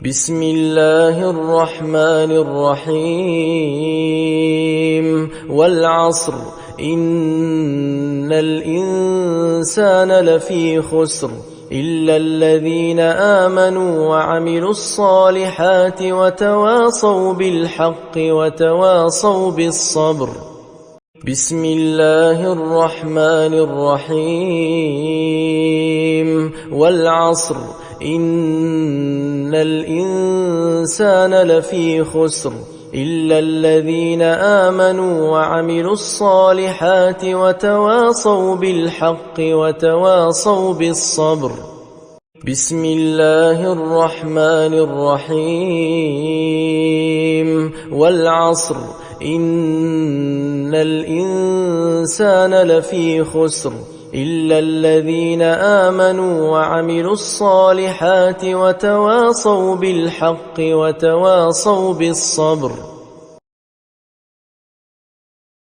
بسم الله الرحمن الرحيم والعصر إن الإنسان لفي خسر إلا الذين آمنوا وعملوا الصالحات وتواصوا بالحق وتواصوا بالصبر. بسم الله الرحمن الرحيم والعصر إن الإنسان لفي خسر إلا الذين آمنوا وعملوا الصالحات وتواصوا بالحق وتواصوا بالصبر. بسم الله الرحمن الرحيم والعصر إن الإنسان لفي خسر إلا الذين آمنوا وعملوا الصالحات وتواصوا بالحق وتواصوا بالصبر.